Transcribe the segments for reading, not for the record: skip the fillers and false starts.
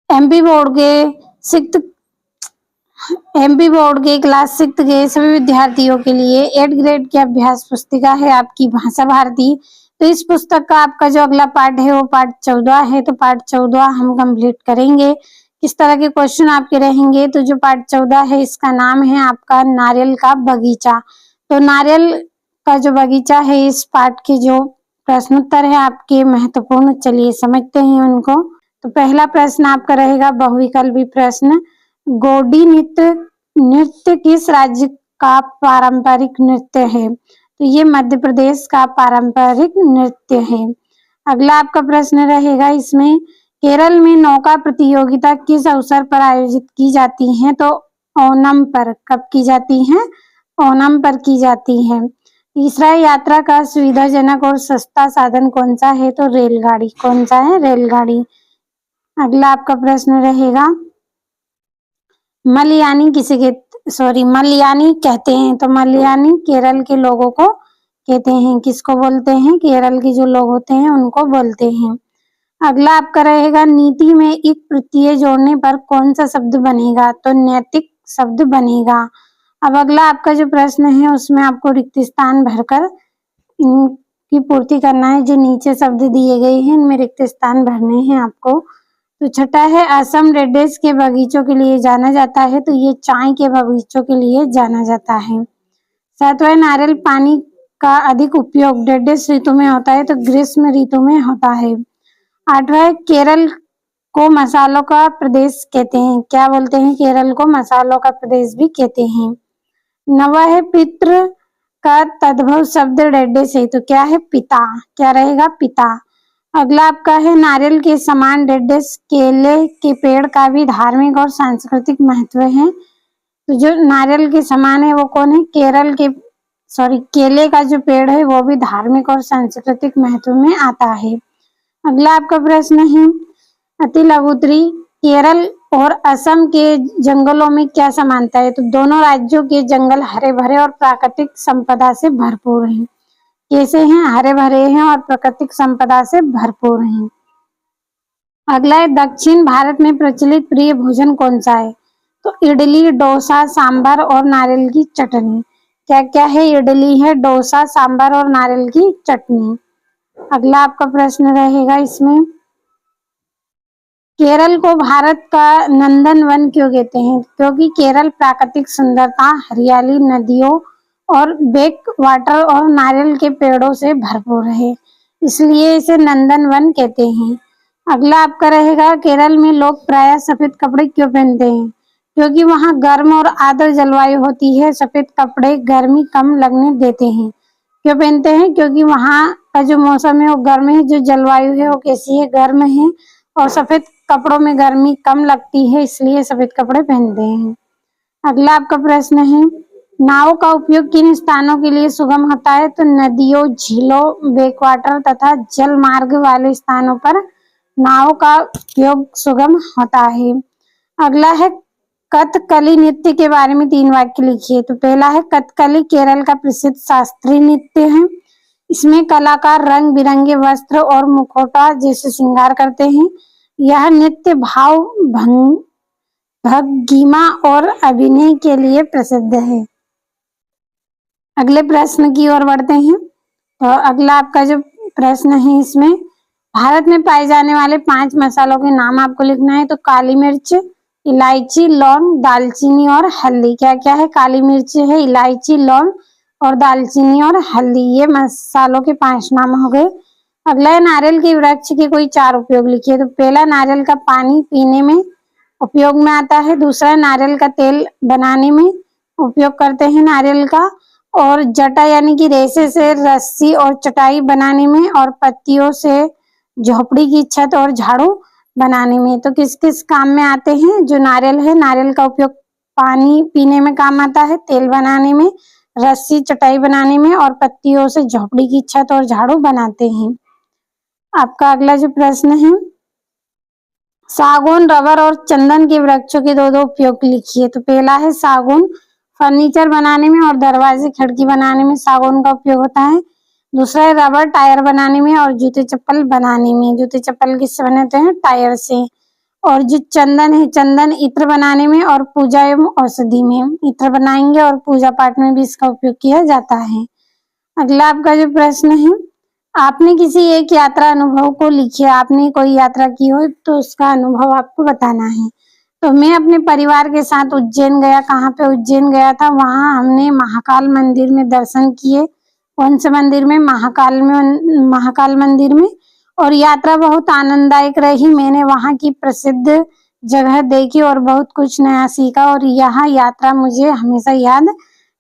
MP board के six MP board के class 6 के सभी विद्यार्थियों के लिए 8 ग्रेड की अभ्यास पुस्तिका है आपकी भाषा भारती। तो इस पुस्तक का आपका जो अगला पार्ट है वो पार्ट 14 है। तो पार्ट 14 हम कंप्लीट करेंगे। किस तरह के क्वेश्चन आपके रहेंगे? तो जो पार्ट 14 है इसका नाम है आपका नारियल का बगीचा। तो नारियल का जो बगीचा है इस पार्ट के जो प्रश्नोत्तर है आपके महत्वपूर्ण, चलिए समझते हैं उनको। तो पहला प्रश्न आपका रहेगा बहुविकल्पी प्रश्न, गोडी नृत्य नृत्य किस राज्य का पारंपरिक नृत्य है? तो ये मध्य प्रदेश का पारंपरिक नृत्य है। अगला आपका प्रश्न रहेगा इसमें, केरल में नौका प्रतियोगिता किस अवसर पर आयोजित की जाती है? तो ओणम पर। कब की जाती है? ओणम पर की जाती है। तीसरा, यात्रा का सुविधाजनक और सस्ता साधन कौन सा है? तो रेलगाड़ी। कौन सा है? रेलगाड़ी। अगला आपका प्रश्न रहेगा, मलयानी मलयानी कहते हैं? तो मलयानी केरल के लोगों को कहते हैं। किसको बोलते हैं? केरल के जो लोग होते हैं उनको बोलते हैं। अगला आपका रहेगा, नीति में एक प्रत्यय जोड़ने पर कौन सा शब्द बनेगा? तो नैतिक शब्द बनेगा। अब अगला आपका जो प्रश्न है उसमें आपको रिक्त स्थान भरकर इनकी पूर्ति करना है। जो नीचे शब्द दिए गए हैं इनमें रिक्त स्थान भरने हैं आपको। तो छठा है, असम रेड्डेस के बगीचों के लिए जाना जाता है? तो ये चाय के बगीचों के लिए जाना जाता है। सातवां, नारियल पानी का अधिक उपयोग रेड्डेस ऋतु में होता है? तो ग्रीष्म ऋतु में होता है। आठवां, केरल को मसालों का प्रदेश कहते हैं? क्या बोलते हैं? केरल को मसालों का प्रदेश भी कहते हैं। नवा है, पितृ का तद्भव शब्द रेड्डेस है? तो क्या है? पिता। क्या रहेगा? पिता। अगला आपका है, नारियल के समान रेड्डेस केले के पेड़ का भी धार्मिक और सांस्कृतिक महत्व है? तो जो नारियल के समान है वो कौन है? केले का जो पेड़ है वो भी धार्मिक और सांस्कृतिक महत्व में आता है। अगला आपका प्रश्न है, अति लघुत्तरी, केरल और असम के जंगलों में क्या समानता है? तो दोनों राज्यों के जंगल हरे भरे और प्राकृतिक संपदा से भरपूर हैं। कैसे हैं? हरे भरे हैं और प्राकृतिक संपदा से भरपूर हैं। अगला है, दक्षिण भारत में प्रचलित प्रिय भोजन कौन सा है? तो इडली, डोसा, सांभर और नारियल की चटनी। क्या क्या है? इडली है, डोसा, सांभर और नारियल की चटनी। अगला आपका प्रश्न रहेगा इसमें, केरल को भारत का नंदन वन क्यों कहते हैं? क्योंकि केरल प्राकृतिक सुंदरता, हरियाली, नदियों और बैक वाटर और नारियल के पेड़ों से भरपूर है, इसलिए इसे नंदन वन कहते हैं। अगला आपका रहेगा, केरल में लोग प्रायः सफेद कपड़े क्यों पहनते हैं? क्योंकि वहाँ गर्म और आर्द्र जलवायु होती है। सफेद कपड़े गर्मी कम लगने देते हैं। क्यों पहनते हैं? क्योंकि वहाँ का जो मौसम है वो गर्म है, जो जलवायु है वो कैसी है? गर्म है, और सफेद कपड़ों में गर्मी कम लगती है, इसलिए सफेद कपड़े पहनते हैं। अगला आपका प्रश्न है, नाव का उपयोग किन स्थानों के लिए सुगम होता है? तो नदियों, झीलों, बैकवाटर तथा जल मार्ग वाले स्थानों पर नाव का उपयोग सुगम होता है। अगला है, कथकली नृत्य के बारे में 3 वाक्य लिखिए। तो पहला है, कथकली केरल का प्रसिद्ध शास्त्रीय नृत्य है। इसमें कलाकार रंग बिरंगे वस्त्र और मुखौटा जैसे श्रृंगार करते हैं। यह नृत्य भाव भंगिमा और अभिनय के लिए प्रसिद्ध है। अगले प्रश्न की ओर बढ़ते हैं। तो अगला आपका जो प्रश्न है इसमें, भारत में पाए जाने वाले 5 मसालों के नाम आपको लिखना है। तो काली मिर्च, इलायची, लौंग, दालचीनी और हल्दी। क्या क्या है? काली मिर्च है, इलायची, लौंग और दालचीनी और हल्दी, ये मसालों के 5 नाम हो गए। अगला है, नारियल के वृक्ष के कोई 4 उपयोग लिखिए। तो पहला, नारियल का पानी पीने में उपयोग में आता है। दूसरा, नारियल का तेल बनाने में उपयोग करते हैं नारियल का, और जटा यानी कि रेशे से रस्सी और चटाई बनाने में, और पत्तियों से झोपड़ी की छत और झाड़ू बनाने में। तो किस किस काम में आते हैं? जो नारियल है, नारियल का उपयोग पानी पीने में काम आता है, तेल बनाने में, रस्सी चटाई बनाने में, और पत्तियों से झोपड़ी की छत और झाड़ू बनाते हैं। आपका अगला जो प्रश्न है, सागौन, रबर और चंदन के वृक्षों के 2 उपयोग लिखिए। तो पहला है, सागौन फर्नीचर बनाने में और दरवाजे खिड़की बनाने में सागौन का उपयोग होता है। दूसरा है, रबर टायर बनाने में और जूते चप्पल बनाने में। जूते चप्पल किससे बने होते हैं? टायर से। और जो चंदन है, चंदन इत्र बनाने में और पूजा एवं औषधि में, इत्र बनाएंगे और पूजा पाठ में भी इसका उपयोग किया जाता है। अगला आपका जो प्रश्न है, आपने किसी एक यात्रा अनुभव को लिखिए। आपने कोई यात्रा की हो तो उसका अनुभव आपको बताना है। तो मैं अपने परिवार के साथ उज्जैन गया। कहाँ पे उज्जैन गया था? वहाँ हमने महाकाल मंदिर में दर्शन किए। कौन से मंदिर में? महाकाल मंदिर में। और यात्रा बहुत आनंददायक रही। मैंने वहाँ की प्रसिद्ध जगह देखी और बहुत कुछ नया सीखा और यह यात्रा मुझे हमेशा याद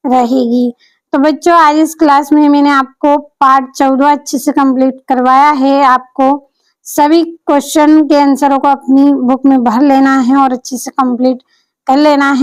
रहेगी। तो बच्चों, आज इस क्लास में मैंने आपको पार्ट 14 अच्छे से कंप्लीट करवाया है। आपको सभी क्वेश्चन के आंसरों को अपनी बुक में भर लेना है और अच्छे से कंप्लीट कर लेना है।